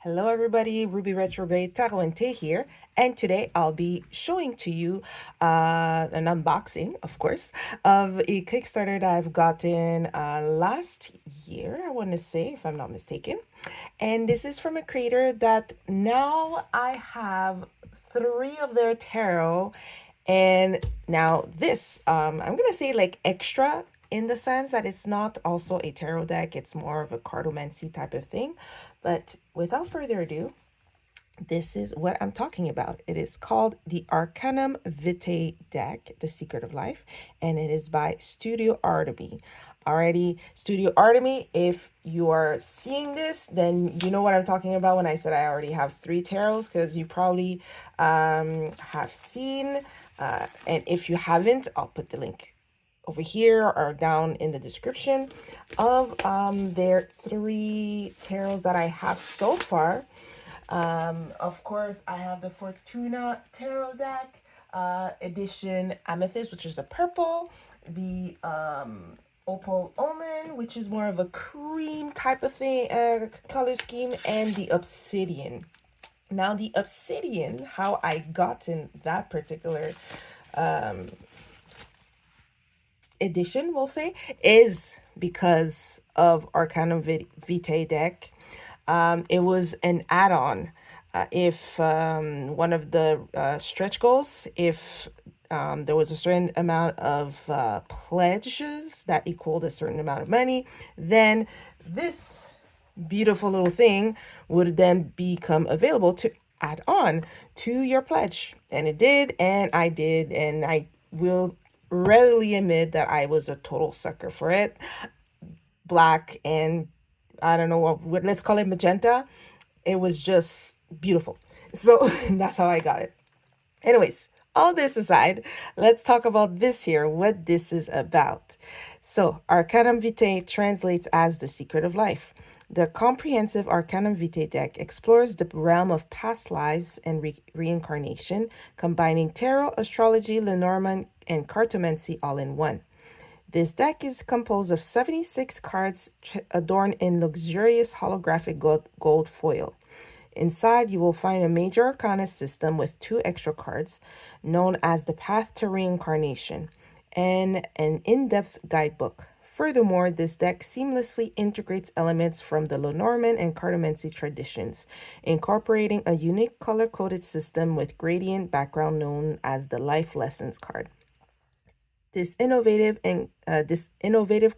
Hello everybody, Ruby Retrograde Tarot and Tay here, and today I'll be showing to you an unboxing, of course, of a Kickstarter that I've gotten last year, I want to say, if I'm not mistaken. And this is from a creator that now I have 3 of their tarot, and now this, I'm going to say like extra in the sense that it's not also a tarot deck, it's more of a cartomancy type of thing. But without further ado, this is what I'm talking about. It is called the Arcanum Vitae deck, The Secret of Life, and it is by Studio Artemy. Alrighty, Studio Artemy, if you are seeing this, then you know what I'm talking about when I said I already have 3 tarots, because you probably have seen, and if you haven't, I'll put the link over here or down in the description of their 3 tarots that I have so far. Of course, I have the Fortuna tarot deck, edition Amethyst, which is the purple, the Opal Omen, which is more of a cream type of thing, color scheme, and the Obsidian. Now, the Obsidian, how I got in that particular edition, we'll say, is because of Arcanum Vitae deck. It was an add-on. If one of the stretch goals, if there was a certain amount of pledges that equaled a certain amount of money, then this beautiful little thing would then become available to add on to your pledge. And it did, and I did, and I will readily admit that I was a total sucker for it. Black and I don't know what let's call it magenta. It was just beautiful. So that's how I got it. Anyways, all this aside, let's talk about this here, what this is about. So, Arcanum Vitae translates as the secret of life. The comprehensive Arcanum Vitae deck explores the realm of past lives and reincarnation, combining tarot, astrology, Lenormand, and cartomancy all in one. This deck is composed of 76 cards adorned in luxurious holographic gold foil. Inside, you will find a major arcana system with 2 extra cards, known as the Path to Reincarnation, and an in-depth guidebook. Furthermore, this deck seamlessly integrates elements from the Lenormand and cartomancy traditions, incorporating a unique color-coded system with gradient background known as the Life Lessons card. This innovative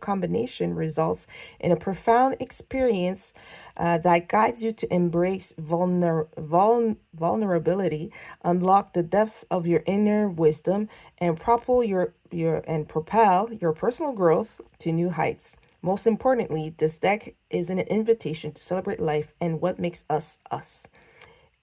combination results in a profound experience that guides you to embrace vulnerability, unlock the depths of your inner wisdom, and propel your personal growth to new heights. Most importantly, this deck is an invitation to celebrate life and what makes us us.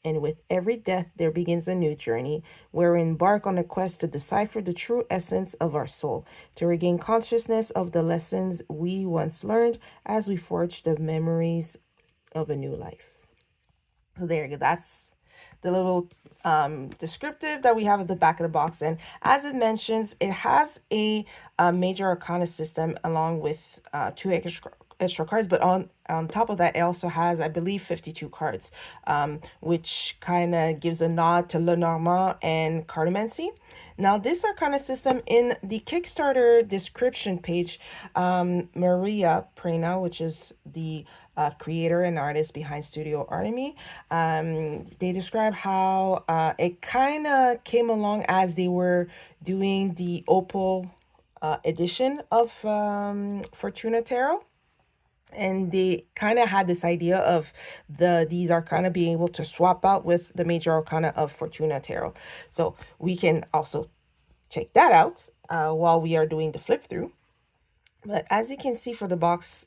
And with every death, there begins a new journey, where we embark on a quest to decipher the true essence of our soul, to regain consciousness of the lessons we once learned as we forge the memories of a new life. So there you go. That's the little descriptive that we have at the back of the box. And as it mentions, it has a major arcana system along with 2 extra cards, but on top of that, it also has, I believe, 52 cards, which kind of gives a nod to Lenormand and cartomancy. Now, this arcana system, in the Kickstarter description page, Maria Praena, which is the creator and artist behind Studio Artemy, they describe how it kind of came along as they were doing the Opal edition of Fortuna Tarot. And they kind of had this idea of these arcana being able to swap out with the major arcana of Fortuna Tarot. So we can also check that out while we are doing the flip through. But as you can see for the box,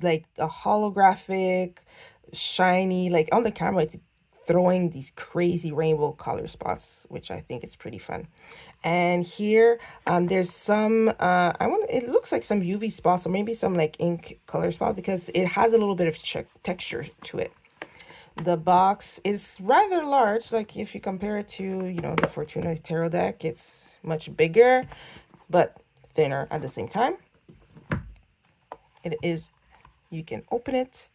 like a holographic, shiny, like on the camera, it's throwing these crazy rainbow color spots, which I think is pretty fun. And here there's some it looks like some UV spots, or maybe some like ink color spot, because it has a little bit of texture to it. The box is rather large, like if you compare it to, the Fortuna tarot deck, it's much bigger but thinner at the same time. It is, you can open it.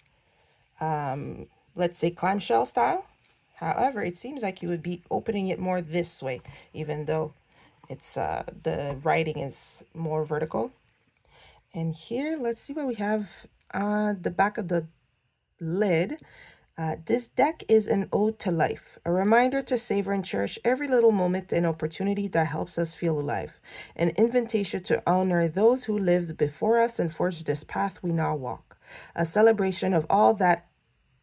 let's say, clamshell style. However, it seems like you would be opening it more this way, even though it's the writing is more vertical. And here, let's see what we have on the back of the lid. This deck is an ode to life, a reminder to savor and cherish every little moment and opportunity that helps us feel alive, an invitation to honor those who lived before us and forged this path we now walk, a celebration of all that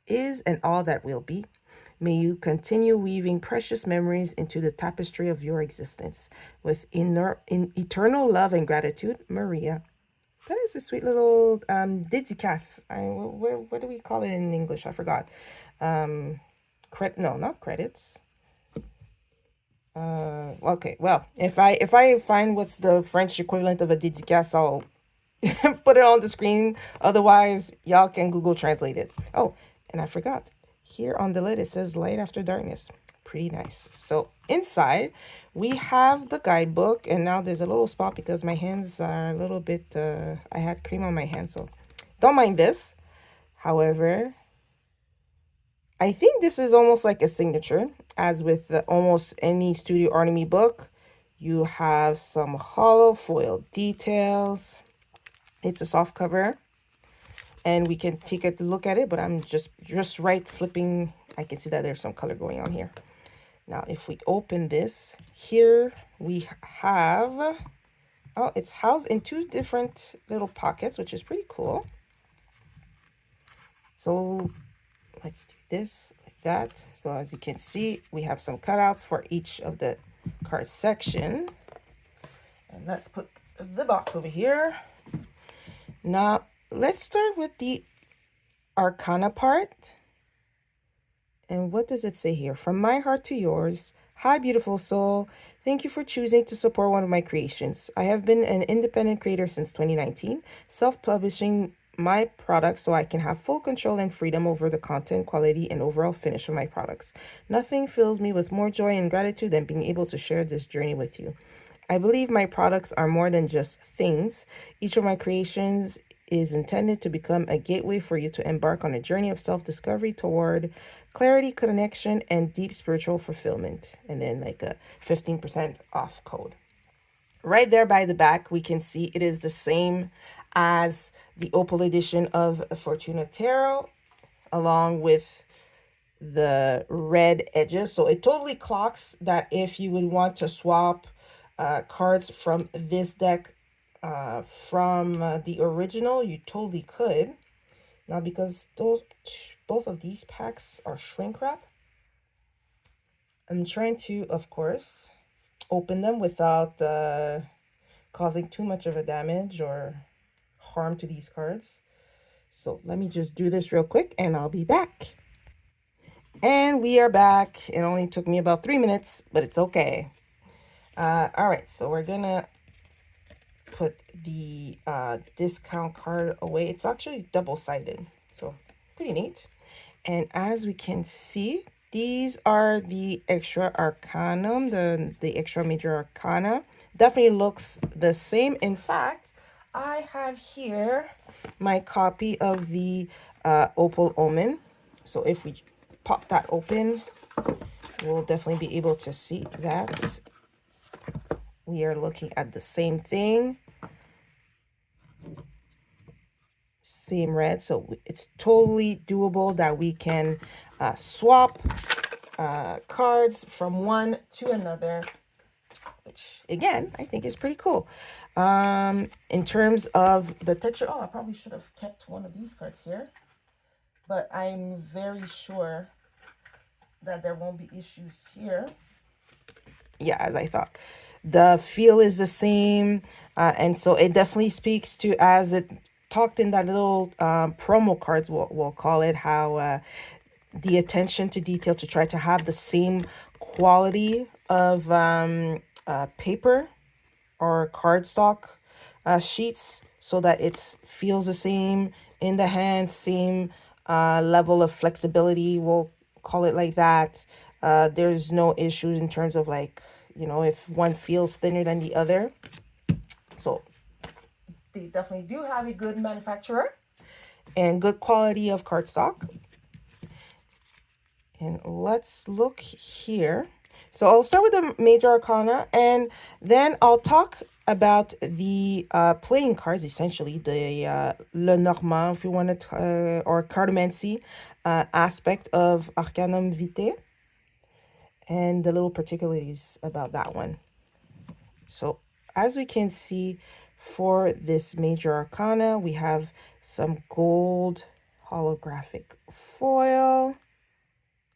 is and all that will be. May you continue weaving precious memories into the tapestry of your existence. With eternal love and gratitude, Maria. That is a sweet little didzycast. What do we call it in English? I forgot. No, not credits. Okay. Well, if I find what's the French equivalent of a didzycast, I'll put it on the screen. Otherwise, y'all can Google Translate it. Oh, and I forgot. Here on the lid, it says Light After Darkness. Pretty nice. So inside, we have the guidebook. And now there's a little spot because my hands are a little bit... I had cream on my hands, so don't mind this. However, I think this is almost like a signature. As with almost any Studio Artemy book, you have some hollow foil details. It's a soft cover. And we can take a look at it, but I'm just right flipping. I can see that there's some color going on here. Now, if we open this, here we have, oh, it's housed in two different little pockets, which is pretty cool. So let's do this like that. So as you can see, we have some cutouts for each of the card section. And let's put the box over here. Now, let's start with the Arcana part. And what does it say here? From my heart to yours. Hi, beautiful soul. Thank you for choosing to support one of my creations. I have been an independent creator since 2019, self-publishing my products so I can have full control and freedom over the content, quality, and overall finish of my products. Nothing fills me with more joy and gratitude than being able to share this journey with you. I believe my products are more than just things. Each of my creations is intended to become a gateway for you to embark on a journey of self-discovery toward clarity, connection, and deep spiritual fulfillment. And then like a 15% off code. Right there by the back, we can see it is the same as the Opal edition of Fortuna Tarot, along with the red edges. So it totally clocks that if you would want to swap cards from this deck from the original, you totally could. Now, because both of these packs are shrink wrap, I'm trying to, of course, open them without causing too much of a damage or harm to these cards. So let me just do this real quick and I'll be back. And we are back. It only took me about 3 minutes, but it's okay. All right, so we're gonna put the discount card away. It's actually double-sided, so pretty neat. And as we can see, these are the extra arcanum, the extra major arcana. Definitely looks the same. In fact, I have here my copy of the Opal Omen. So if we pop that open, we'll definitely be able to see that we are looking at the same thing. Same red, so it's totally doable that we can swap cards from one to another, which again I think is pretty cool. In terms of the texture, oh, I probably should have kept one of these cards here, but I'm very sure that there won't be issues here. Yeah, as I thought. The feel is the same, and so it definitely speaks to, as it talked in that little promo cards, we'll call it, how the attention to detail to try to have the same quality of paper or cardstock sheets, so that it feels the same in the hand, same level of flexibility, we'll call it like that. There's no issues in terms of, like, you know, if one feels thinner than the other. So they definitely do have a good manufacturer and good quality of cardstock. And let's look here. So I'll start with the major arcana, and then I'll talk about the playing cards, essentially the Lenormand, if you want to, or cartomancy aspect of Arcanum Vitae, and the little particularities about that one. So as we can see, for this major arcana, we have some gold holographic foil.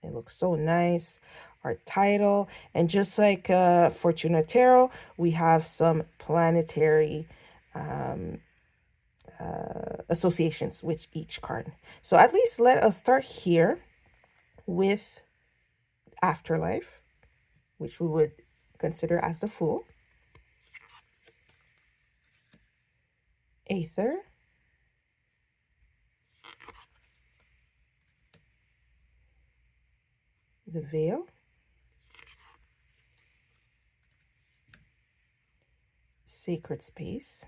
It looks so nice. Our title, and just like Fortuna Tarot, we have some planetary associations with each card. So at least let us start here with Afterlife, which we would consider as the Fool. Aether. The Veil. Sacred Space.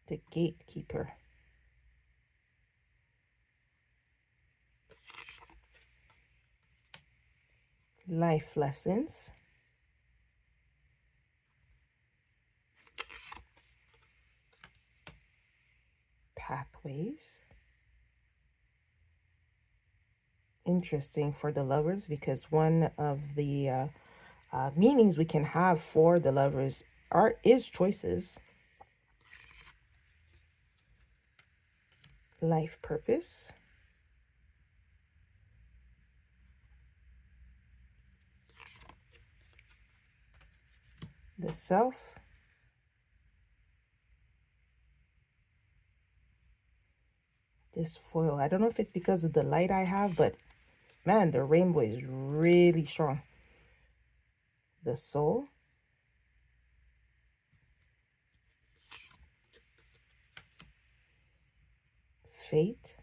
The Gatekeeper. Life Lessons. Pathways. Interesting for the lovers, because one of the meanings we can have for the lovers is choices. Life Purpose. The Self. This foil, I don't know if it's because of the light I have, but man, the rainbow is really strong. The Soul. Fate.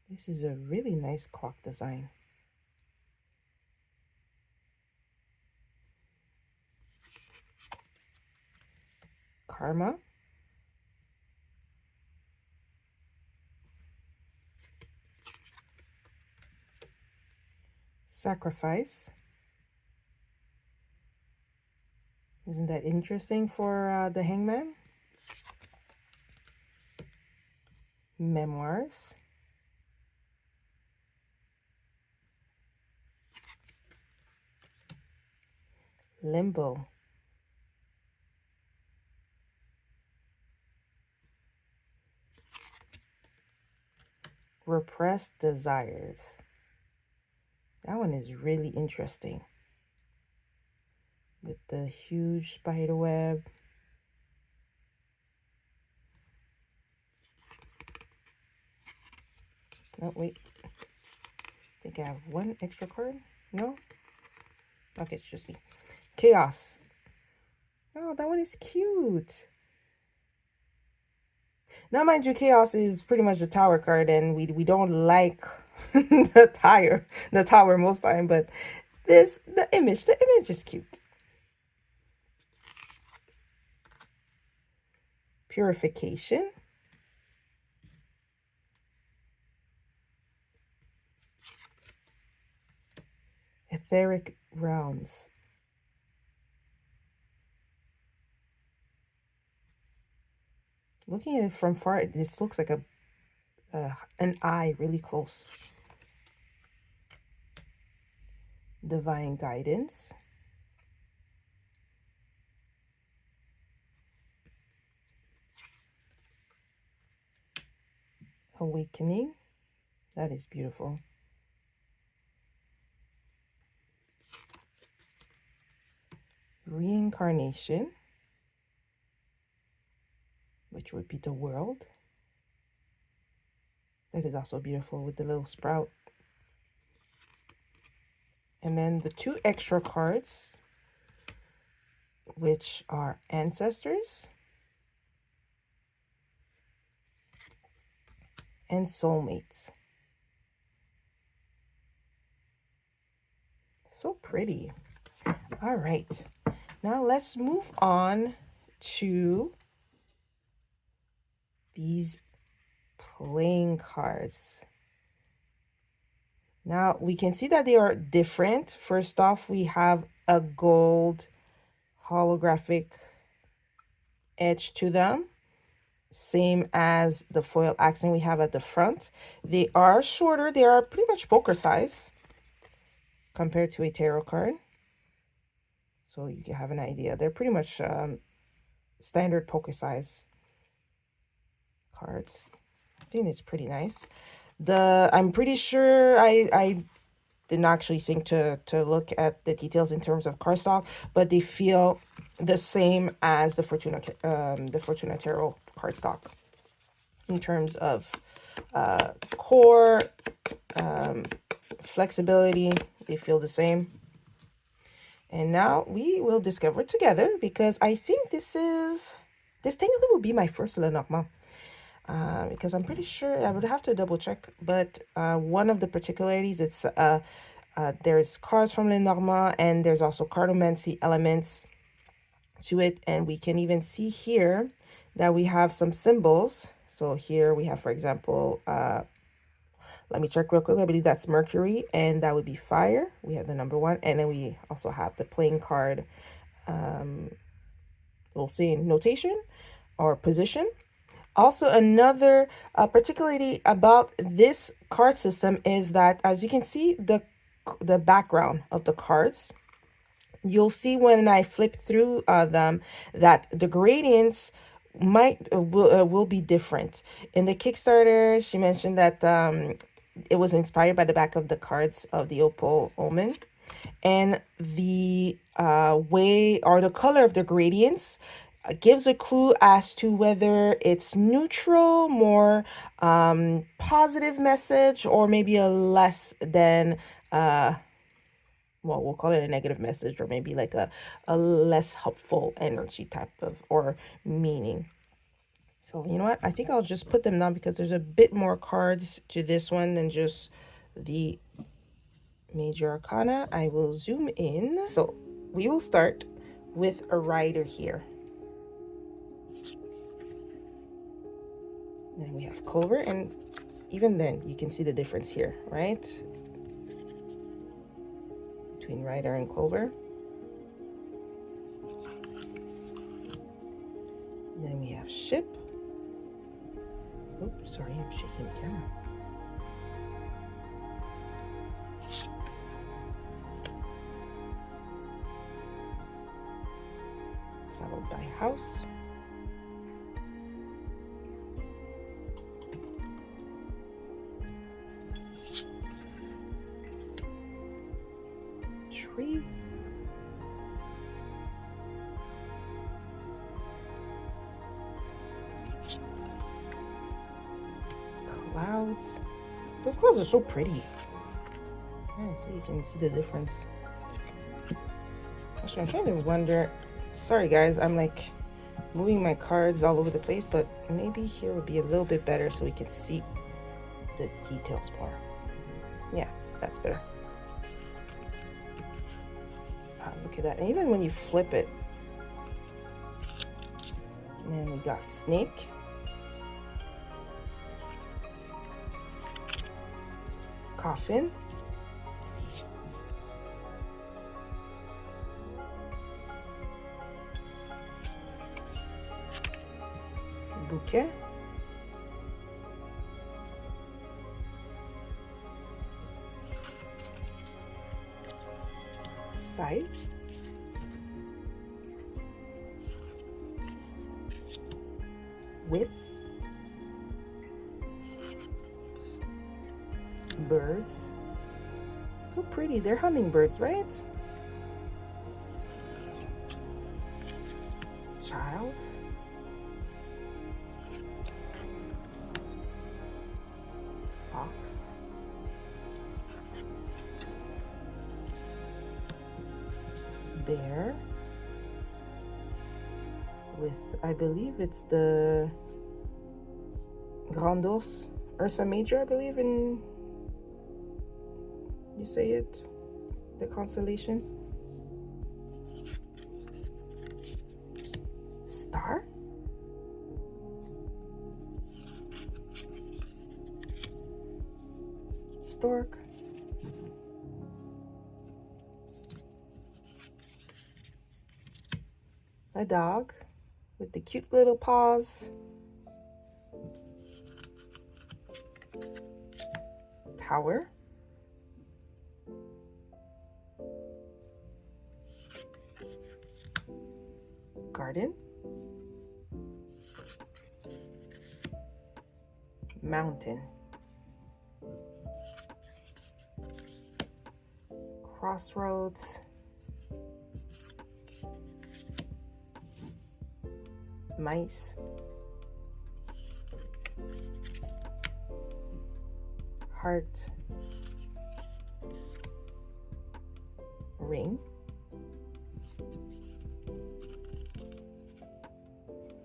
This is a really nice clock design. Karma. Sacrifice. Isn't that interesting for the Hangman? Memoirs. Limbo. Repressed Desires. That one is really interesting. With the huge spider web. Oh, wait. I think I have one extra card. No? Okay, it's just me. Chaos. Oh, that one is cute. Now, mind you, Chaos is pretty much the tower card, and we don't like the tower most time, but the image is cute. Purification. Etheric Realms. Looking at it from far, this looks like an eye really close. Divine Guidance. Awakening. That is beautiful. Reincarnation, which would be the World. That is also beautiful with the little sprout. And then the two extra cards, which are Ancestors and Soulmates. So pretty. All right. Now let's move on to these playing cards. Now we can see that they are different. First off, we have a gold holographic edge to them, same as the foil accent we have at the front. They are shorter. They are pretty much poker size compared to a tarot card, so you can have an idea. They're pretty much standard poker size cards. I think it's pretty nice. I'm pretty sure I didn't actually think to look at the details in terms of cardstock, but they feel the same as the Fortuna Tarot cardstock in terms of core, flexibility. They feel the same. And now we will discover it together, because I think this technically will be my first Lenormand. Because I'm pretty sure, I would have to double check, but one of the particularities, it's there's cards from Lenormand, and there's also cartomancy elements to it, and we can even see here that we have some symbols. So here we have, for example, let me check real quick. I believe that's Mercury, and that would be fire. We have the number 1, and then we also have the playing card, we'll say notation or position. Also, another particularity about this card system is that, as you can see, the background of the cards, you'll see when I flip through them that the gradients will be different. In the Kickstarter, she mentioned that it was inspired by the back of the cards of the Opal Omen, and the way or the color of the gradients gives a clue as to whether it's neutral, more positive message, or maybe a less than well, we'll call it a negative message, or maybe like a less helpful energy type of or meaning. So you know what, I think I'll just put them down, because there's a bit more cards to this one than just the major arcana. I will zoom in. So we will start with a rider here. Then we have Clover, and even then you can see the difference here, right? Between Rider and Clover. Then we have Ship. Oops, sorry, I'm shaking the camera. Followed by House. Tree. Clouds. Those clouds are so pretty. Yeah, so you can see the difference. Actually, I'm trying to wonder. Sorry guys, I'm like moving my cards all over the place, but maybe here would be a little bit better so we can see the details more. Yeah, that's better. Look at that. And even when you flip it, and then we got Snake. Coffin. Bouquet. Scythe. Whip. Birds. So pretty. They're hummingbirds, right? Child. Fox. Bear. With, I believe it's the Grand Ours, Ursa Major, I believe, in you say it, the constellation. Star. stork. A dog with the cute little paws. Tower. Garden. Mountain. Crossroads. Mice. Heart. Ring.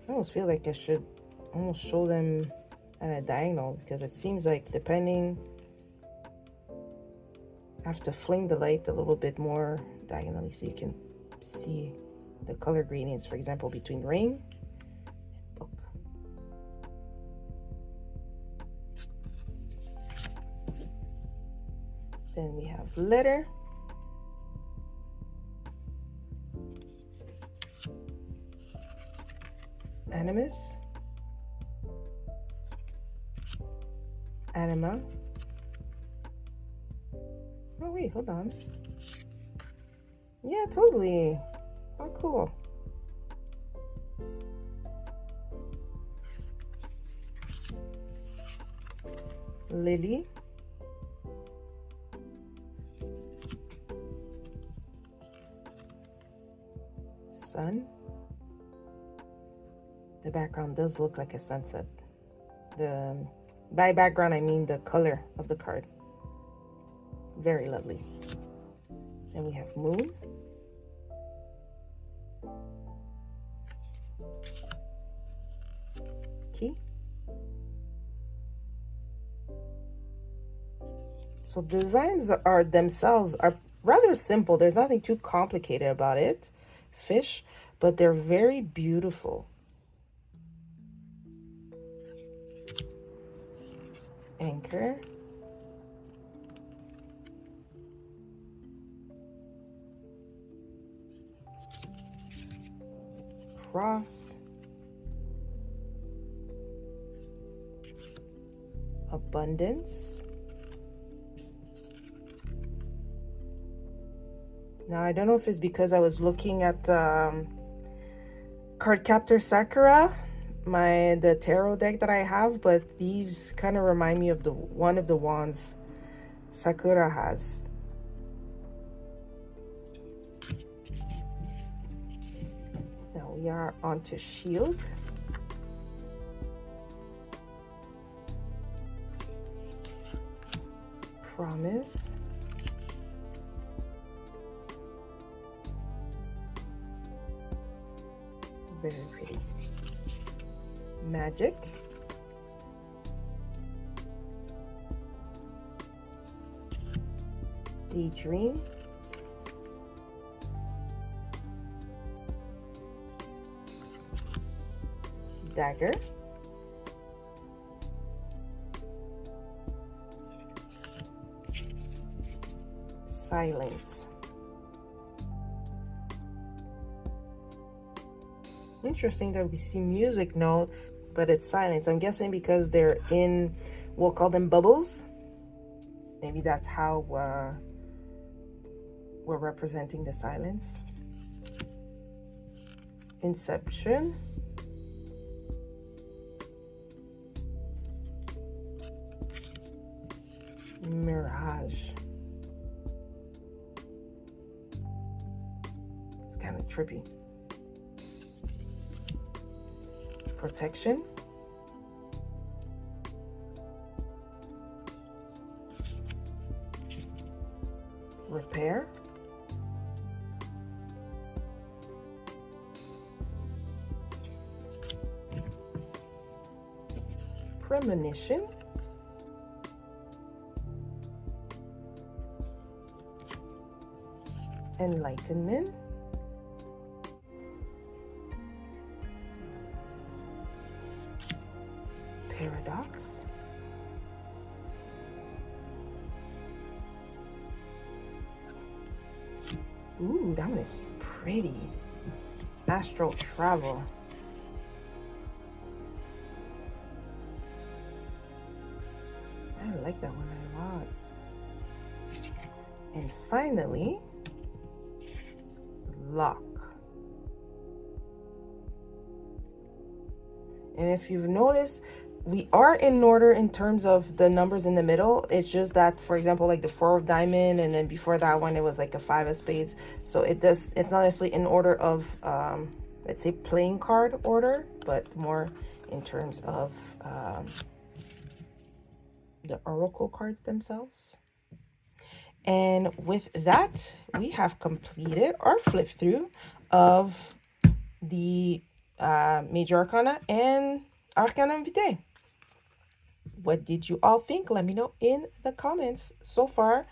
I almost feel like I should almost show them at a diagonal, because it seems like depending, I have to fling the light a little bit more diagonally so you can see the color gradients, for example, between ring and book. Then we have letter. Animus. Anima. Oh wait, hold on. Yeah, totally. Oh, cool. Lily. Sun. The background does look like a sunset. By background, I mean the color of the card. Very lovely. Then we have moon. Key. So the designs are themselves are rather simple. There's nothing too complicated about it. Fish, but they're very beautiful. Anchor. Cross. Abundance. Now, I don't know if it's because I was looking at Cardcaptor Sakura, the tarot deck that I have, but these kind of remind me of one of the wands Sakura has. Now we are onto shield. Promise. Very pretty. Magic. Daydream. Dagger. Silence. Interesting that we see music notes, but it's silence. I'm guessing because they're in, we'll call them bubbles. Maybe that's how we're representing the silence. Inception. Mirage. It's kind of trippy. Protection. Repair. Premonition. Enlightenment. Paradox. Ooh, that one is pretty. Astral Travel. I like that one a lot. And finally, Lock. And if you've noticed, we are in order in terms of the numbers in the middle. It's just that, for example, like the 4 of diamond, and then before that one, it was like a 5 of spades. So it's not necessarily in order of, let's say, playing card order, but more in terms of the oracle cards themselves. And with that, we have completed our flip through of the Major Arcana and Arcanum Vitae. What did you all think? Let me know in the comments. So far,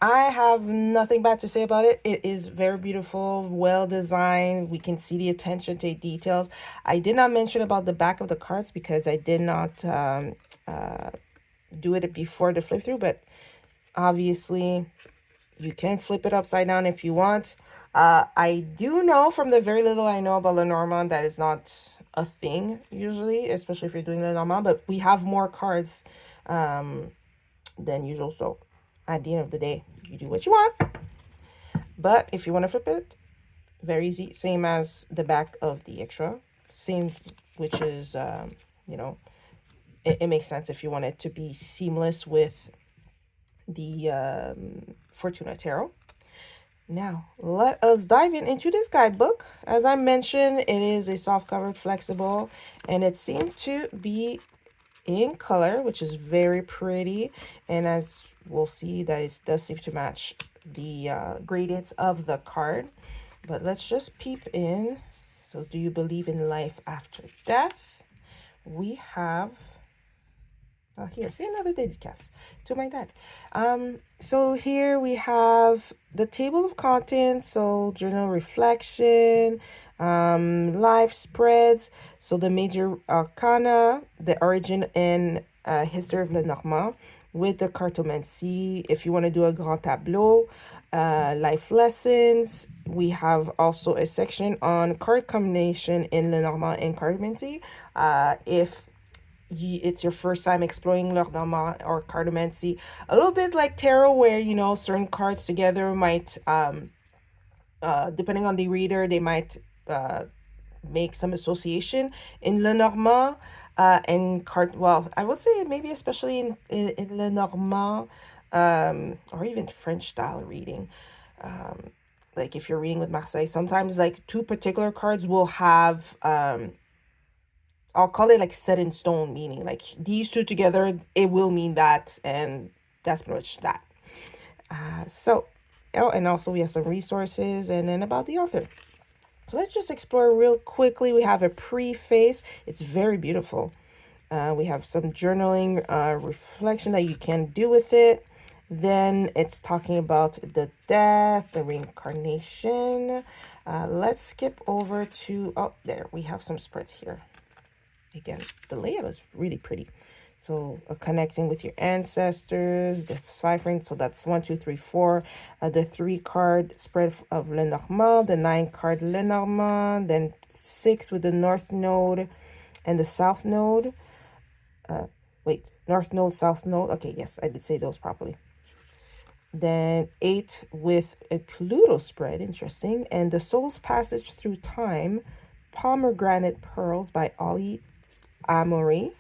I have nothing bad to say about it. It is very beautiful, well designed. We can see the attention to details. I did not mention about the back of the cards because I did not do it before the flip through, but obviously you can flip it upside down if you want. I do know from the very little I know about Lenormand that is not a thing usually, especially if you're doing Lenormand, but we have more cards than usual. So at the end of the day, you do what you want. But if you want to flip it, very easy. Same as the back of the extra. Same, which is, you know, it makes sense if you want it to be seamless with the Fortuna Tarot. Now, let us dive into this guidebook. As I mentioned, it is a soft-covered, flexible, and it seemed to be in color, which is very pretty. And as we'll see, that it does seem to match the gradients of the card. But let's just peep in. So, do you believe in life after death? We have... here, see another dedication to my dad. So here we have the table of contents, so journal reflection, life spreads, so the major arcana, the origin and history of Lenormand with the cartomancy. If you want to do a grand tableau, life lessons. We have also a section on card combination in Lenormand and cartomancy. If it's your first time exploring Lenormand or cartomancy, a little bit like tarot, where you know certain cards together might depending on the reader, they might make some association in Lenormand and well, I would say maybe especially in Lenormand or even French style reading. Like if you're reading with Marseille, sometimes like two particular cards will have I'll call it like set in stone, meaning like these two together, it will mean that, and that's pretty much that. Oh, and also we have some resources and then about the author. So let's just explore real quickly. We have a preface. It's very beautiful. We have some journaling reflection that you can do with it. Then it's talking about the death, the reincarnation. Let's skip over to, oh, there, we have some spreads here. Again, the layout is really pretty. So connecting with your ancestors, the ciphering. So that's 1, 2, 3, 4. The 3 card spread of Lenormand, the 9 card Lenormand, then 6 with the north node and the south node. Wait, north node, south node. Okay, yes, I did say those properly. Then 8 with a Pluto spread, interesting. And the Soul's Passage Through Time, Pomegranate Pearls by Ollie Amory.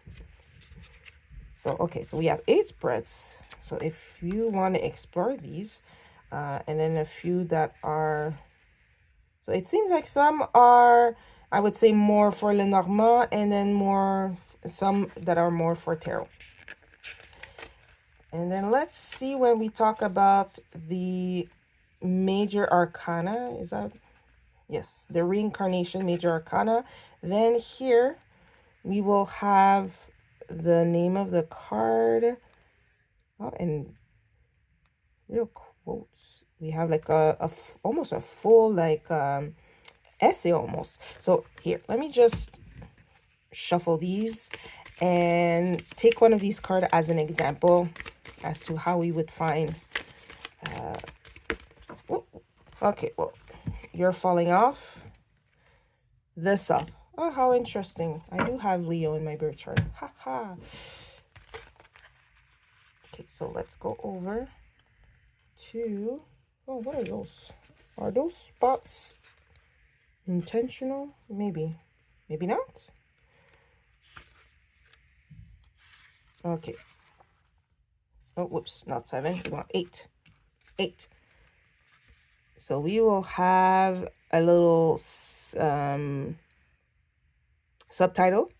So, okay, so we have 8 spreads. So if you want to explore these, and then a few that are, so it seems like some are, I would say, more for Lenormand, and then some that are more for tarot. And then let's see when we talk about the major arcana, is that, yes, the reincarnation major arcana. Then here we will have the name of the card. Oh, and real quotes. We have like almost a full like essay almost. So here, let me just shuffle these and take one of these cards as an example as to how we would find Okay, well, you're falling off. The Self. Oh, how interesting. I do have Leo in my birth chart. Haha. Okay, so let's go over to... Oh, what are those? Are those spots intentional? Maybe. Maybe not? Okay. Oh, whoops. Not 7. We want 8. 8. So we will have a little subtitle.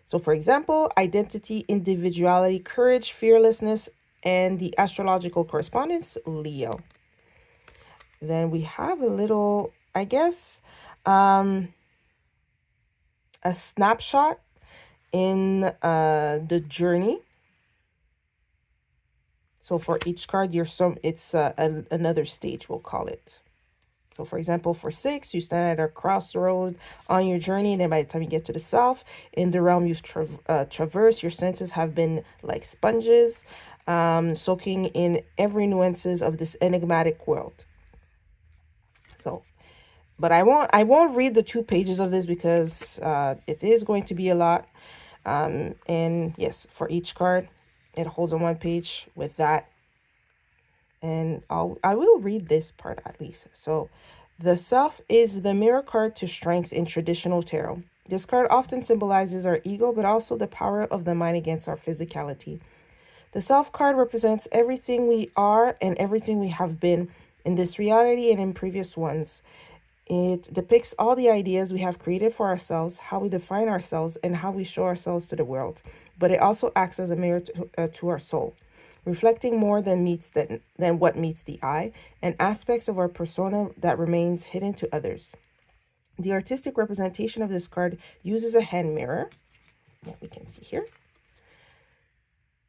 So for example, identity, individuality, courage, fearlessness, and the astrological correspondence, Leo. Then we have a little, I guess, a snapshot in the journey. So for each card, it's another stage, we'll call it. So for example, for 6, you stand at a crossroad on your journey. And then by the time you get to the South, in the realm you've traversed, your senses have been like sponges, soaking in every nuances of this enigmatic world. So, but I won't read the 2 pages of this because it is going to be a lot. And yes, for each card, it holds on 1 page with that. And I will read this part at least. So the Self is the mirror card to strength in traditional tarot. This card often symbolizes our ego, but also the power of the mind against our physicality. The Self card represents everything we are and everything we have been in this reality and in previous ones. It depicts all the ideas we have created for ourselves, how we define ourselves, and how we show ourselves to the world. But it also acts as a mirror to our soul, reflecting more than what meets the eye, and aspects of our persona that remains hidden to others. The artistic representation of this card uses a hand mirror, that we can see here,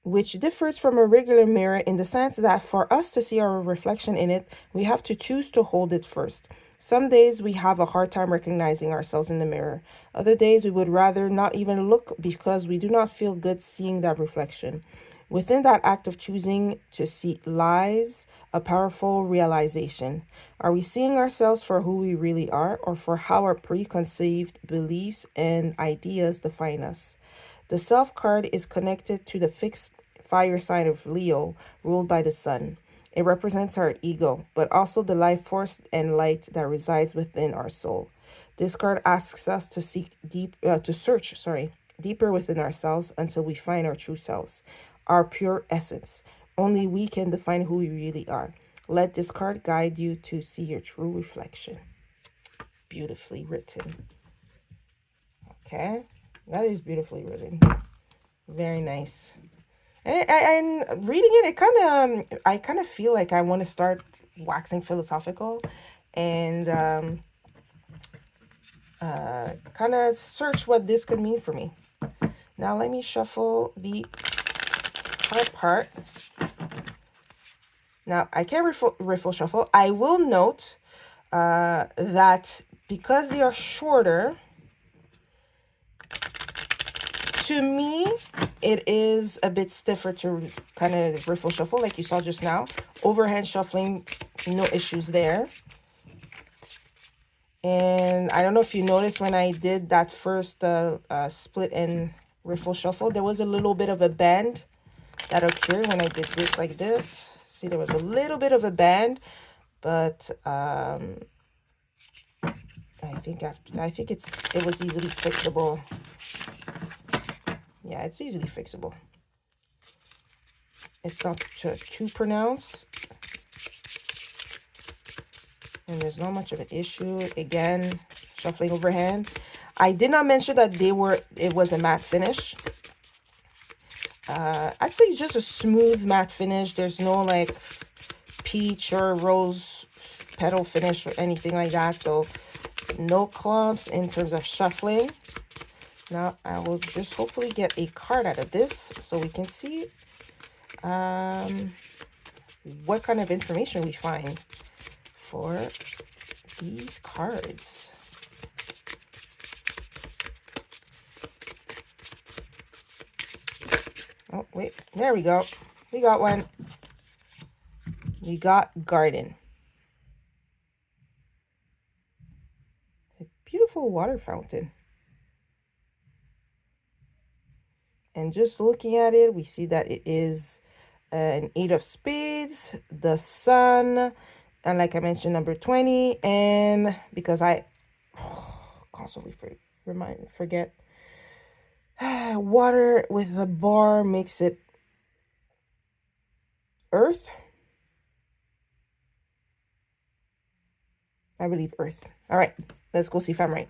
which differs from a regular mirror in the sense that for us to see our reflection in it, we have to choose to hold it first. Some days we have a hard time recognizing ourselves in the mirror. Other days we would rather not even look because we do not feel good seeing that reflection. Within that act of choosing to see lies a powerful realization. Are we seeing ourselves for who we really are, or for how our preconceived beliefs and ideas define us? The Self card is connected to the fixed fire sign of Leo, ruled by the sun. It represents our ego, but also the life force and light that resides within our soul. This card asks us to search deeper within ourselves until we find our true selves, our pure essence. Only we can define who we really are. Let this card guide you to see your true reflection. Beautifully written. Okay, that is beautifully written. Very nice. And reading it, I kind of feel like I want to start waxing philosophical and kind of search what this could mean for me. Now let me shuffle the card part. Now I can't riffle shuffle. I will note that because they are shorter, to me, it is a bit stiffer to kind of riffle shuffle like you saw just now. Overhand shuffling, no issues there. And I don't know if you noticed when I did that first split and riffle shuffle, there was a little bit of a bend that occurred when I did this like this. See, there was a little bit of a bend, but I think it was easily fixable. Yeah, it's easily fixable. It's not too pronounced. And there's not much of an issue. Again, shuffling overhand. I did not mention that it was a matte finish. I'd say just a smooth matte finish. There's no like peach or rose petal finish or anything like that. So no clumps in terms of shuffling. Now I will just hopefully get a card out of this so we can see what kind of information we find for these cards. Oh, wait, there we go. We got one. We got garden. beautiful water fountain. And just looking at it, we see that it is an 8 of spades, the sun, and like I mentioned, number 20. And because I constantly forget, water with a bar makes it earth. I believe earth. All right, let's go see if I'm right.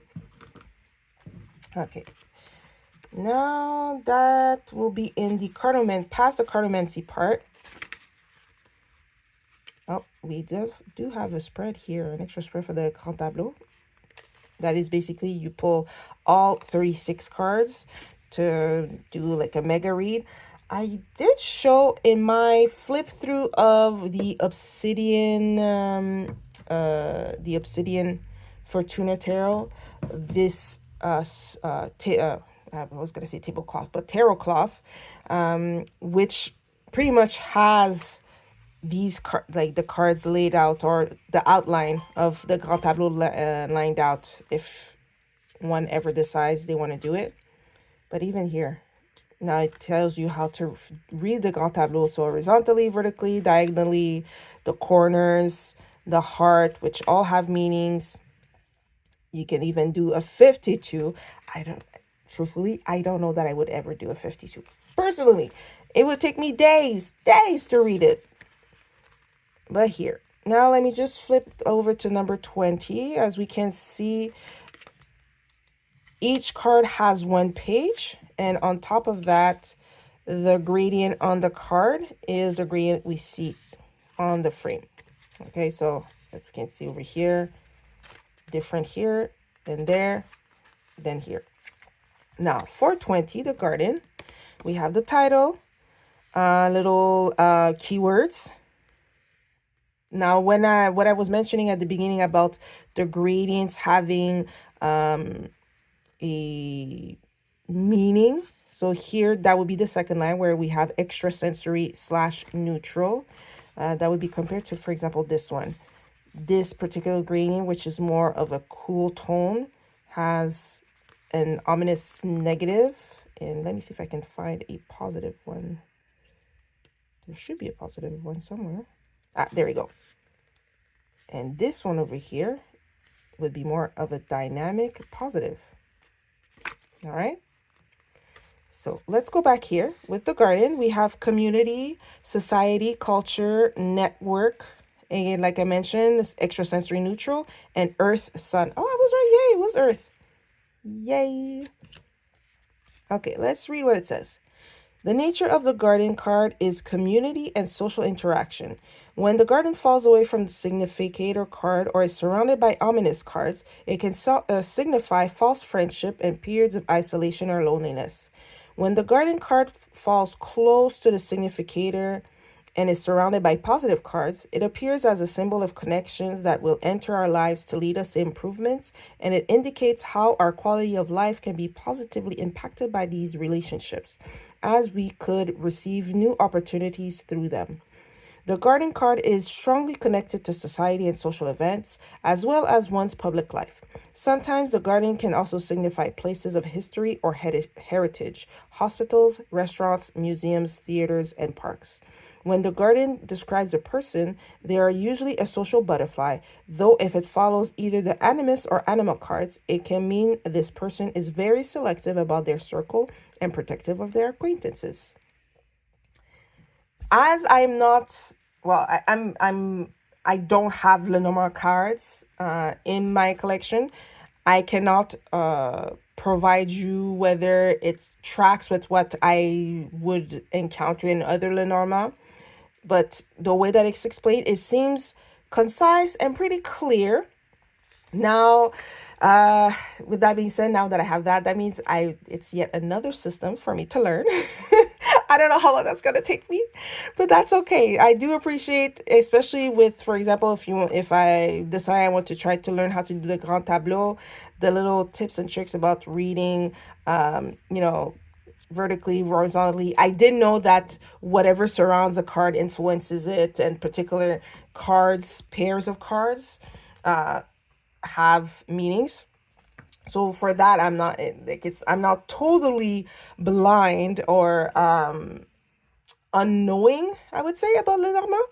Okay. Now that will be in the past the cartomancy part. Oh, we do have a spread here, an extra spread for the Grand Tableau. That is basically you pull all 36 cards to do like a mega read. I did show in my flip through of the Obsidian Fortuna Tarot this I was gonna say tablecloth, but tarot cloth, which pretty much has these like the cards laid out, or the outline of the Grand Tableau lined out if one ever decides they want to do it. But even here, now it tells you how to read the Grand Tableau, so horizontally, vertically, diagonally, the corners, the heart, which all have meanings. You can even do a 52. Truthfully, I don't know that I would ever do a 52. Personally, it would take me days to read it. But here, now let me just flip over to number 20. As we can see, each card has one page, and on top of that, the gradient on the card is the gradient we see on the frame. Okay, so as we can see over here, different here, then there, then here. Now, for 20, the garden, we have the title, little keywords. Now, what I was mentioning at the beginning about the gradients having a meaning. So here, that would be the second line where we have extrasensory / neutral. That would be compared to, for example, this one. This particular gradient, which is more of a cool tone, has an ominous negative. And let me see if I can find a positive one. There should be a positive one somewhere. Ah, there we go. And this one over here would be more of a dynamic positive. All right. So let's go back here with the garden. We have community, society, culture, network. And like I mentioned, this extrasensory neutral, and earth, sun. Oh, I was right. Yay, it was earth. Yay. Okay, let's read what it says. The nature of the garden card is community and social interaction. When the garden falls away from the significator card or is surrounded by ominous cards, it can signify false friendship and periods of isolation or loneliness. When the garden card falls close to the significator and is surrounded by positive cards, it appears as a symbol of connections that will enter our lives to lead us to improvements, and it indicates how our quality of life can be positively impacted by these relationships, as we could receive new opportunities through them. The garden card is strongly connected to society and social events, as well as one's public life. Sometimes the garden can also signify places of history or heritage, hospitals, restaurants, museums, theaters, and parks. When the garden describes a person, they are usually a social butterfly, though if it follows either the animus or animal cards, it can mean this person is very selective about their circle and protective of their acquaintances. As I'm not, well, I don't have Lenormand cards in my collection. I cannot provide you whether it tracks with what I would encounter in other Lenormand. But the way that it's explained, it seems concise and pretty clear. Now, with that being said, now that I have that, that means it's yet another system for me to learn. I don't know how long that's gonna take me, but that's okay. I do appreciate, especially with, for example, if I decide I want to try to learn how to do the Grand Tableau, the little tips and tricks about reading, vertically, horizontally. I did know that whatever surrounds a card influences it, and particular cards, pairs of cards, have meanings. So for that, I'm not like I'm not totally blind or unknowing, I would say, about Lenormand.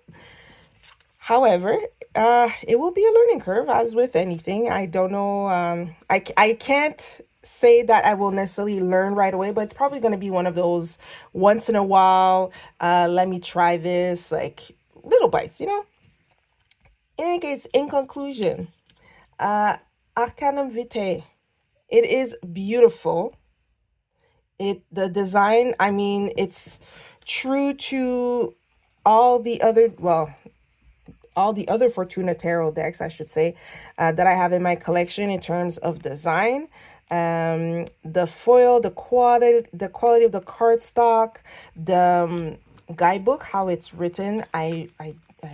However, it will be a learning curve, as with anything. I don't know. I can't say that I will necessarily learn right away, but it's probably going to be one of those once in a while. Let me try this, like little bites, you know. In any case, in conclusion, uh, Arcanum Vitae. It is beautiful. The design, I mean, it's true to all the other, well, all the other Fortuna tarot decks, I should say, that I have in my collection in terms of design. The foil, the quality of the cardstock, the guidebook, how it's written, I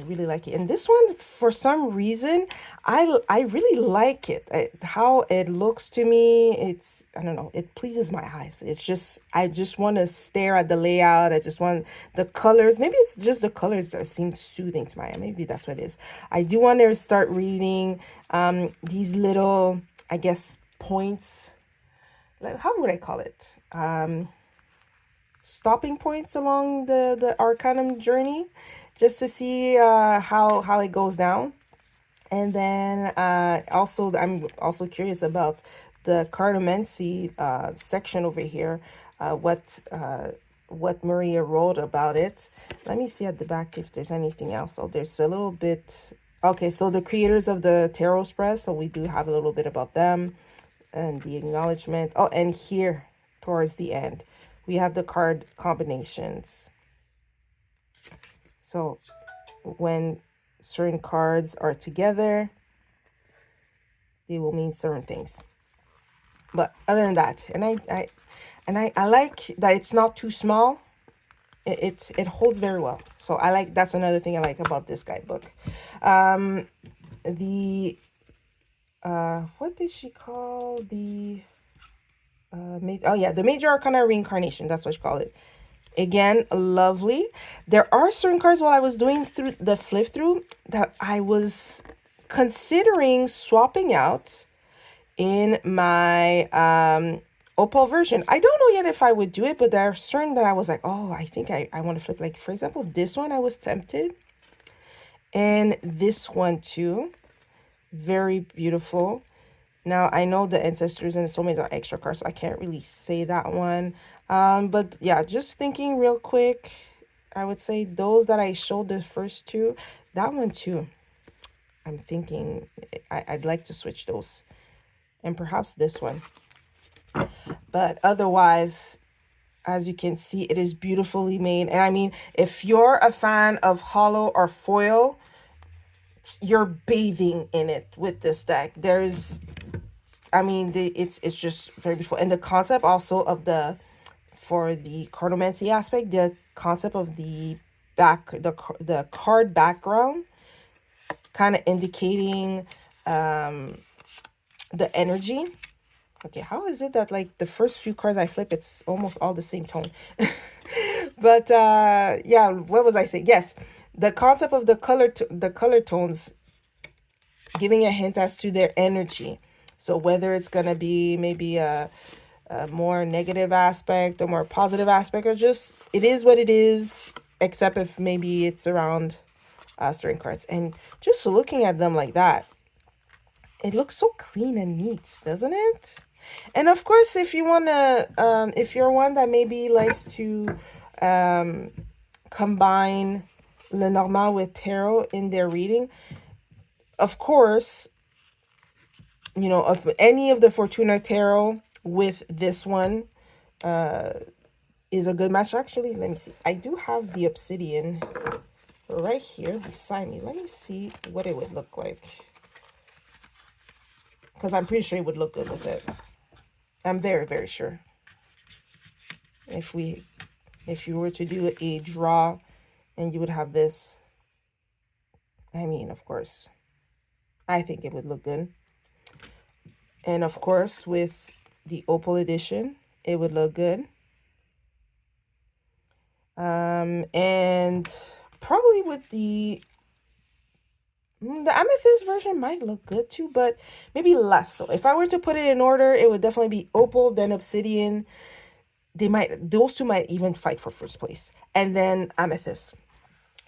really like it. And this one, for some reason, I really like it. How it looks to me, it's, I don't know, it pleases my eyes. It's just, I just want to stare at the layout. I just want the colors. Maybe it's just the colors that seem soothing to my eye. Maybe that's what it is. I do want to start reading these little, I guess, points. Like, how would I call it? Stopping points along the Arcanum journey, just to see how it goes down. And then also, I'm also curious about the cartomancy section over here, what Maria wrote about it. Let me see at the back if there's anything else. Oh, there's a little bit. Okay, so the creators of the Tarot Express, so we do have a little bit about them and the acknowledgement. Oh, and here towards the end, we have the card combinations. So when certain cards are together, they will mean certain things. But other than that, I like that it's not too small. It holds very well. So I like, that's another thing I like about this guidebook. The what did she call the oh yeah, the Major Arcana Reincarnation, that's what you call it. Again, lovely. There are certain cards while I was doing through the flip through that I was considering swapping out in my opal version. I don't know yet if I would do it, but there are certain that I was like, oh, I think I want to flip. Like, for example, this one I was tempted. And this one too. Very beautiful. Now, I know the Ancestors and Soulmates are extra cards, so I can't really say that one. But yeah, just thinking real quick, I would say those that I showed the first two, that one too. I'm thinking I'd like to switch those. And perhaps this one. But otherwise, as you can see, it is beautifully made. And I mean, if you're a fan of hollow or foil, you're bathing in it with this deck. There's, I mean, it's just very beautiful. And the concept also of for the cartomancy aspect, the concept of the card background, kind of indicating the energy. Okay, how is it that like the first few cards I flip, it's almost all the same tone? But yeah, what was I saying? Yes, the concept of the color tones, giving a hint as to their energy. So whether it's gonna be maybe a more negative aspect or more positive aspect, or just it is what it is, except if maybe it's around certain cards. And just looking at them like that, it looks so clean and neat, doesn't it? And of course, if you want to, if you're one that maybe likes to combine Lenormand with tarot in their reading, of course, you know, of any of the Fortuna tarot with this one is a good match. Actually, let me see. I do have the obsidian right here beside me. Let me see what it would look like, because I'm pretty sure it would look good with it. I'm very, very sure. If you were to do a draw and you would have this, I mean, of course, I think it would look good. And of course, with the opal edition, it would look good. And probably with the The amethyst version might look good too, but maybe less so. If I were to put it in order, it would definitely be opal, then obsidian. Those two might even fight for first place, and then amethyst.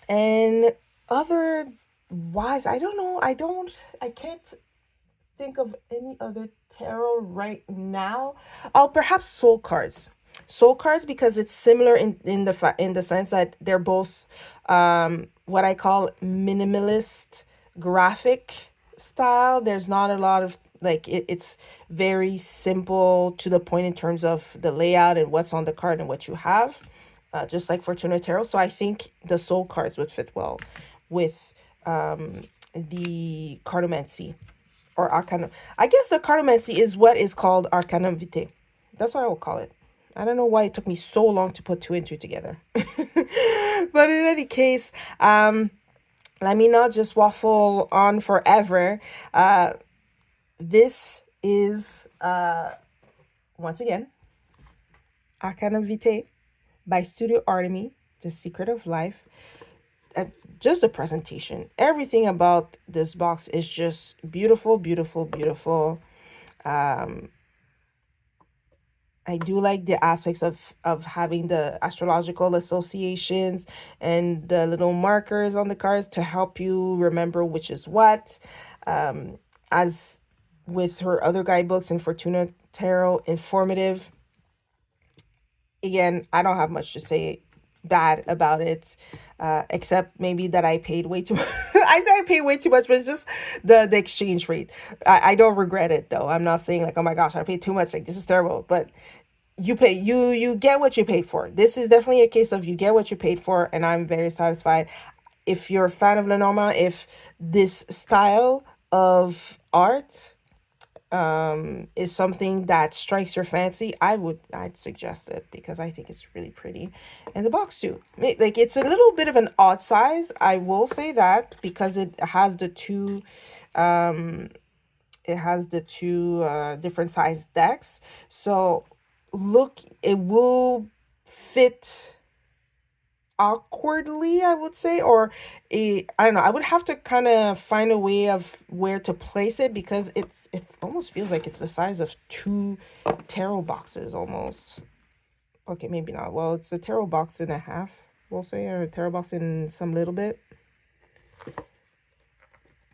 And otherwise, I don't know. I can't think of any other tarot right now. Oh, perhaps soul cards. Soul cards, because it's similar in the sense that they're both what I call minimalist graphic style. There's not a lot of like it's very simple to the point in terms of the layout and what's on the card and what you have, just like Fortuna Tarot. So I think the soul cards would fit well with the cartomancy or Arcanum. I guess the cartomancy is what is called Arcanum Vitae. That's what I will call it. I don't know why it took me so long to put two and two together. But in any case, let me not just waffle on forever. This is, once again, Arcanum Vitae by Studio Artemy, The Secret of Life. And just the presentation, everything about this box is just beautiful, beautiful, beautiful. I do like the aspects of having the astrological associations and the little markers on the cards to help you remember which is what. As with her other guidebooks and Fortuna Tarot, informative. Again, I don't have much to say bad about it, except maybe that I paid way too much. I say I paid way too much, but it's just the exchange rate. I don't regret it though. I'm not saying like, oh my gosh, I paid too much, like this is terrible. But you get what you paid for. This is definitely a case of you get what you paid for, and I'm very satisfied. If you're a fan of Lenormand, if this style of art is something that strikes your fancy, I'd suggest it because I think it's really pretty. And the box too, like it's a little bit of an odd size, I will say that, because it has the two different size decks. So look, it will fit awkwardly, I would say, or I don't know, I would have to kind of find a way of where to place it, because it almost feels like it's the size of two tarot boxes almost. Okay, maybe not. Well, it's a tarot box and a half, we'll say, or a tarot box in some little bit.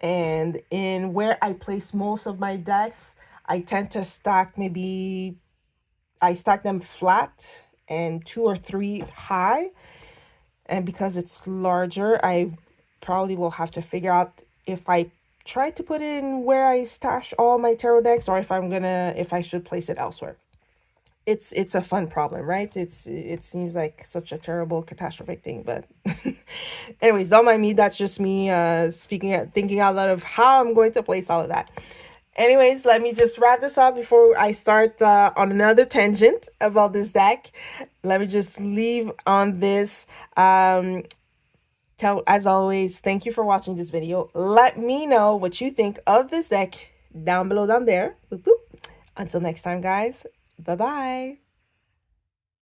And in where I place most of my decks, I tend to stack, maybe I stack them flat and two or three high. And because it's larger, I probably will have to figure out if I try to put it in where I stash all my tarot decks, or if I should place it elsewhere. It's a fun problem, right? It seems like such a terrible catastrophic thing, but anyways, don't mind me. That's just me thinking out loud of how I'm going to place all of that. Anyways, let me just wrap this up before I start on another tangent about this deck. Let me just leave on this. As always, thank you for watching this video. Let me know what you think of this deck down below, down there. Boop, boop. Until next time, guys. Bye-bye.